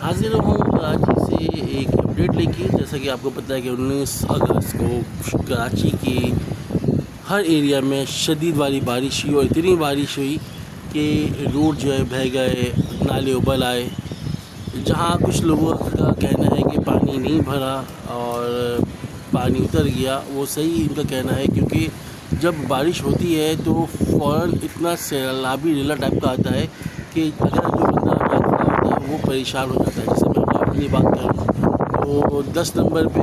حاضر ہوں کراچی سے ایک اپڈیٹ لے کے. جیسا کہ آپ کو پتہ ہے کہ 19 اگست کو کراچی کی ہر ایریا میں شدید والی بارش ہوئی اور اتنی بارش ہوئی کہ روڈ جو ہے بہہ گئے, نالے ابل آئے. جہاں کچھ لوگوں کا کہنا ہے کہ پانی نہیں بھرا اور پانی اتر گیا, وہ صحیح ان کا کہنا ہے, کیونکہ جب بارش ہوتی ہے تو فوراً اتنا سیلابی ریلا ٹائپ کا آتا ہے کہ اگر جو بندہ کھڑا ہوتا ہے وہ پریشان ہو جاتا ہے. جیسے میں اپنی بات کروں تو 10 نمبر پہ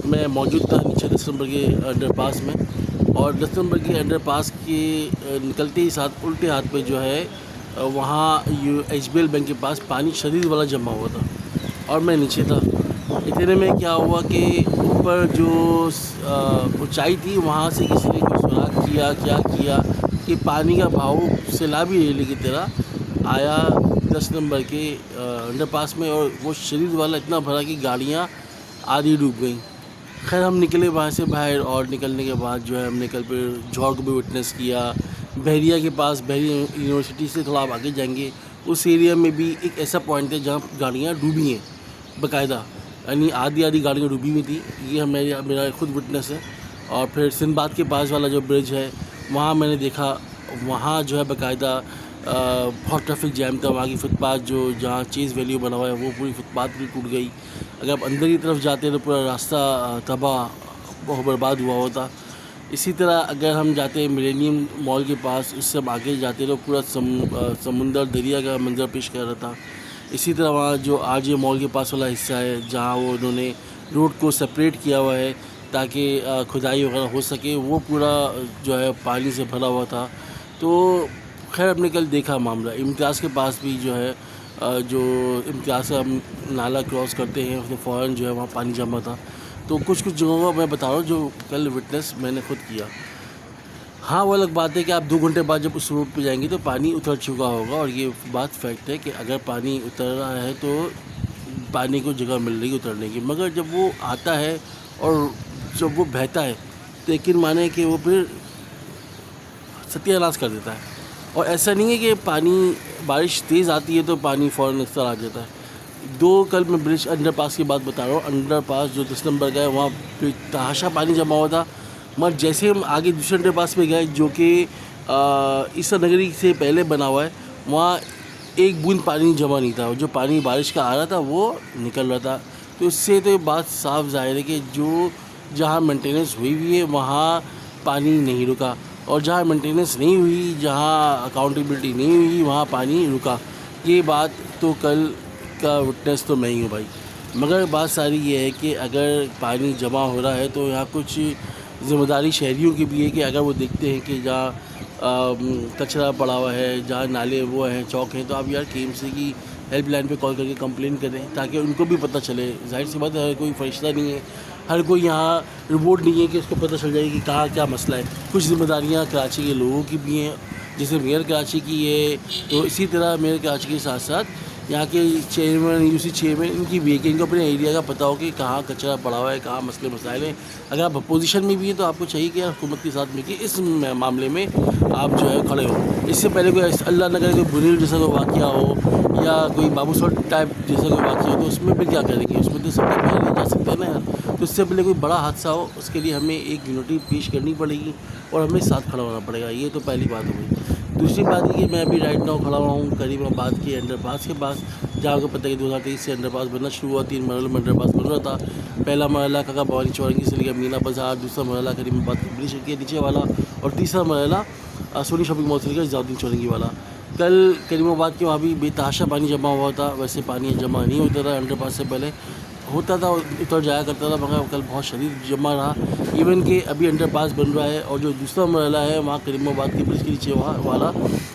میں موجود تھا, نیچے 10 نمبر کے انڈر پاس میں, اور 10 نمبر کے انڈر پاس کے نکلتے ہی ساتھ الٹے ہاتھ پہ جو ہے وہاں ایچ بی ایل بینک کے پاس پانی شدید والا جمع ہوا تھا اور میں نیچے تھا. اتنے میں کیا ہوا کہ اوپر جو اونچائی تھی وہاں سے کسی نے کوئی سراغ کیا کہ پانی کا بہاؤ سیلابی ریلے کی طرح آیا 10 نمبر کے انڈر پاس میں, اور وہ شدید والا اتنا بھرا کہ گاڑیاں آدھی ڈوب گئیں. خیر ہم نکلے وہاں سے باہر, اور نکلنے کے بعد جو ہے ہم نے کل پھر جوہر کو بھی وٹنس کیا. بحریہ کے پاس, بحریہ یونیورسٹی سے تھوڑا آپ آگے جائیں گے, اس ایریا میں بھی ایک ایسا پوائنٹ ہے جہاں گاڑیاں ڈوبی ہیں باقاعدہ, یعنی آدھی گاڑیاں ڈوبی ہوئی تھی. یہ میرا خود وٹنس ہے. اور پھر سندھ باد کے پاس والا جو برج ہے وہاں میں نے دیکھا, وہاں جو ہے باقاعدہ بہت ٹریفک جیم تھا. وہاں کی فٹ پاتھ جو جہاں چیز ویلیو بنا ہوا ہے وہ پوری فٹ پاتھ بھی ٹوٹ گئی. اگر آپ اندر کی طرف جاتے تو پورا راستہ تباہ بہت برباد ہوا ہوتا. اسی طرح اگر ہم جاتے ہیں ملینیم مال کے پاس, اس سے ہم آگے جاتے تو پورا سمندر دریا کا منظر پیش کر رہا تھا. اسی طرح وہاں جو آر جے مال کے پاس والا حصہ ہے جہاں وہ انہوں نے روڈ کو سپریٹ کیا ہوا ہے تاکہ کھدائی وغیرہ ہو سکے, وہ پورا جو ہے پانی سے بھرا ہوا تھا. تو خیر ہم نے کل دیکھا معاملہ. امتیاز کے پاس بھی جو ہے جو امتیاز سے ہم نالا کراس کرتے ہیں اس میں فوراً جو ہے وہاں پانی جمع تھا. تو کچھ جگہوں کا میں بتا رہا ہوں جو کل وٹنس میں نے خود کیا. ہاں وہ الگ بات ہے کہ آپ 2 گھنٹے بعد جب اس روڈ پہ جائیں گے تو پانی اتر چکا ہوگا, اور یہ بات فیکٹ ہے کہ اگر پانی اتر رہا ہے تو پانی کو جگہ مل رہی ہے اترنے کی. مگر جب وہ آتا ہے اور جب وہ بہتا ہے تو یقین مانیں کہ وہ پھر ستیہ ناش کر دیتا ہے. اور ایسا نہیں ہے کہ پانی بارش تیز آتی ہے تو پانی فوراً اس طرح آ جاتا ہے. کل میں برج انڈر پاس کی بات بتا رہا ہوں. انڈر پاس جو 10 نمبر کا ہے وہاں پہ تحاشا پانی جمع ہوا تھا, مگر جیسے ہم آگے دوسرے انڈر پاس پہ گئے جو کہ عیسیٰ نگری سے پہلے بنا ہوا ہے, وہاں ایک بوند پانی جمع نہیں تھا. جو پانی بارش کا آ رہا تھا وہ نکل رہا تھا. تو اس سے تو یہ بات صاف ظاہر ہے کہ جہاں مینٹیننس ہوئی ہے وہاں پانی نہیں رکا, اور جہاں مینٹیننس نہیں ہوئی, جہاں اکاؤنٹیبلٹی نہیں ہوئی, وہاں پانی رکا. یہ بات تو کل کا وٹنس تو میں ہی ہوں بھائی. مگر بات ساری یہ ہے کہ اگر پانی جمع ہو رہا ہے تو یہاں کچھ ذمہ داری شہریوں کی بھی ہے کہ اگر وہ دیکھتے ہیں کہ جہاں کچرا پڑا ہوا ہے, جہاں نالے وہ ہیں, چوک ہیں, تو آپ یار کے ایم سی کی ہیلپ لائن پہ کال کر کے کمپلین کریں تاکہ ان کو بھی پتہ چلے. ظاہر سی بات ہے, ہر کوئی فرشتہ نہیں ہے, ہر کوئی یہاں رپورٹ نہیں ہے کہ اس کو پتہ چل جائے کہ کہاں کیا مسئلہ ہے. کچھ ذمہ داریاں کراچی کے لوگوں کی بھی ہیں, جیسے میئر کراچی کی ہے, تو اسی طرح میئر کراچی کے ساتھ ساتھ یہاں کے چیئرمین, یو سی چیئرمین, ان کی بھی ہے کہ ان کو اپنے ایریا کا پتہ ہو کہ کہاں کچرا پڑا ہوا ہے, کہاں مسئلے مسائل ہیں. اگر آپ اپوزیشن میں بھی ہیں تو آپ کو چاہیے کہ حکومت کے ساتھ مل کے اس معاملے میں آپ جو ہے کھڑے ہو. اس سے پہلے کوئی اللہ نہ کرے کوئی بنیل جیسا کوئی واقعہ ہو یا کوئی بابو سوٹ ٹائپ جیسا کوئی واقعہ ہو تو اس میں پھر کیا کریں گے, اس میں تو سب سے پہلے جا سکتے ہیں نا یار. تو اس سے پہلے کوئی بڑا حادثہ ہو اس کے لیے ہمیں ایک یونٹی پیش کرنی پڑے گی اور ہمیں ساتھ کھڑا ہونا پڑے گا. یہ تو پہلی بات ہو گئی. دوسری بات یہ کہ میں ابھی رائٹ ناؤ کھڑا ہوا ہوں کریم آباد کے انڈر پاس کے پاس, جہاں کو پتہ ہے کہ 2023 سے انڈر پاس بننا شروع ہوا. 3 مرحلوں میں انڈر پاس بن رہا تھا. پہلا مرحلہ کاکا بھوانی چورنگی سے لے کے مینا بازار, دوسرا مرحلہ کریم آباد کے برج کے نیچے والا, اور تیسرا مرحلہ سونی شاپنگ مال سے لے کے ضیاءالدین چورنگی والا. کل کریم آباد کے وہاں بھی بے تحاشا پانی جمع ہوا تھا. ویسے پانی جمع نہیں ہوتا تھا انڈر پاس سے پہلے, ہوتا تھا اتر جایا کرتا تھا, مگر کل بہت شدید جمع رہا. ایون کہ ابھی انڈر پاس بن رہا ہے, اور جو دوسرا مرحلہ ہے وہاں کریم آباد کے برج کے نیچے والا,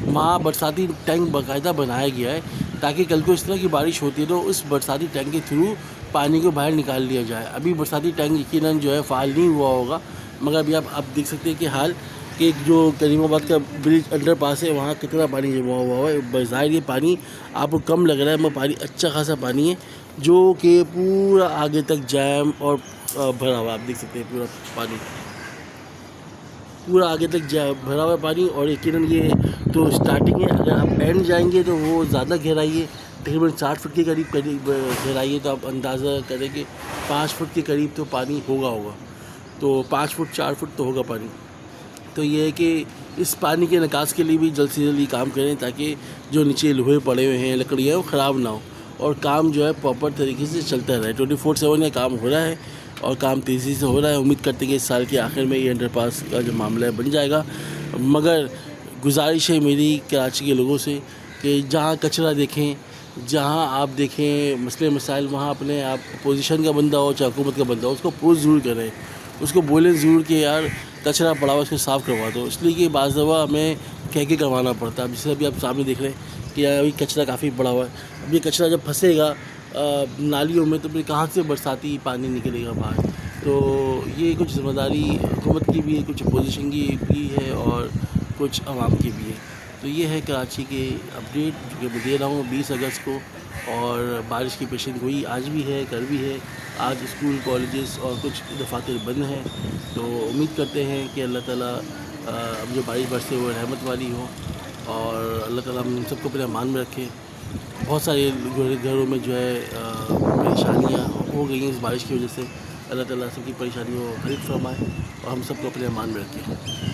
وہاں برساتی ٹینک باقاعدہ بنایا گیا ہے تاکہ کل کو اس طرح کی بارش ہوتی ہے تو اس برساتی ٹینک کے تھرو پانی کو باہر نکال لیا جائے. ابھی برساتی ٹینک یقیناً جو ہے فعال نہیں ہوا ہوگا, مگر ابھی آپ دیکھ سکتے ہیں کہ حال کہ جو کریم آباد کا برج انڈر پاس ہے وہاں کتنا پانی جمع ہوا ہے. بظاہر یہ پانی آپ کو کم لگ رہا ہے, مگر پانی اچھا خاصا پانی ہے جو کہ پورا آگے تک جیم اور بھرا ہوا. آپ دیکھ سکتے ہیں پورا پانی پورا آگے تک بھرا ہوا پانی. اور یقیناً یہ تو اسٹارٹنگ ہے, اگر آپ اینڈ جائیں گے تو وہ زیادہ گہرائی ہے. تقریباً 60 فٹ کے قریب گہرائی ہے، تو آپ اندازہ کریں کہ 5 فٹ کے قریب تو پانی ہوگا، تو 5 فٹ 4 فٹ تو ہوگا پانی. تو یہ ہے کہ اس پانی کے نکاس کے لیے بھی جلد سے جلد یہ کام کریں تاکہ جو نیچے لوہے پڑے ہوئے ہیں، لکڑیاں، وہ خراب نہ ہو اور کام جو ہے پراپر طریقے سے چلتا رہے. 24/7 یہ کام ہو رہا ہے اور کام تیزی سے ہو رہا ہے. امید کرتے ہیں کہ اس سال کے آخر میں یہ انڈر پاس کا جو معاملہ ہے بن جائے گا. مگر گزارش ہے میری کراچی کے لوگوں سے کہ جہاں کچرا دیکھیں، جہاں آپ دیکھیں مسئلے مسائل، وہاں اپنے آپ اپوزیشن کا بندہ ہو چاہے حکومت کا بندہ ہو، اس کو اپوز ضرور کریں، اس کو بولیں ضرور کہ یار کچرا پڑا ہوا اس کو صاف کروا دو. اس لیے کہ بعض دفعہ ہمیں کہہ کے کروانا پڑتا ہے. جیسے ابھی آپ سامنے دیکھ رہے ہیں کہ ابھی کچرا کافی پڑا ہوا ہے. اب یہ کچرا جب پھنسے گا نالیوں میں تو پھر کہاں سے برساتی پانی نکلے گا باہر. تو یہ کچھ ذمہ داری حکومت کی بھی ہے، کچھ اپوزیشن کی بھی ہے اور کچھ عوام کی بھی ہے. تو یہ ہے کراچی کے اپڈیٹ جو کہ میں دے رہا ہوں 20 اگست کو. اور بارش کی پیشن گوئی آج بھی ہے، کل بھی ہے. آج اسکول، کالجز اور کچھ دفاتر بند ہیں. تو امید کرتے ہیں کہ اللہ تعالیٰ اب جو بارش برسے وہ رحمت والی ہو اور اللہ تعالیٰ ہم سب کو اپنے امان میں رکھے. بہت سارے گھروں میں جو ہے پریشانیاں ہو گئی ہیں اس بارش کی وجہ سے. اللہ تعالیٰ سب کی پریشانیوں کو حل فرمائے اور ہم سب کو اپنے امان میں رکھے.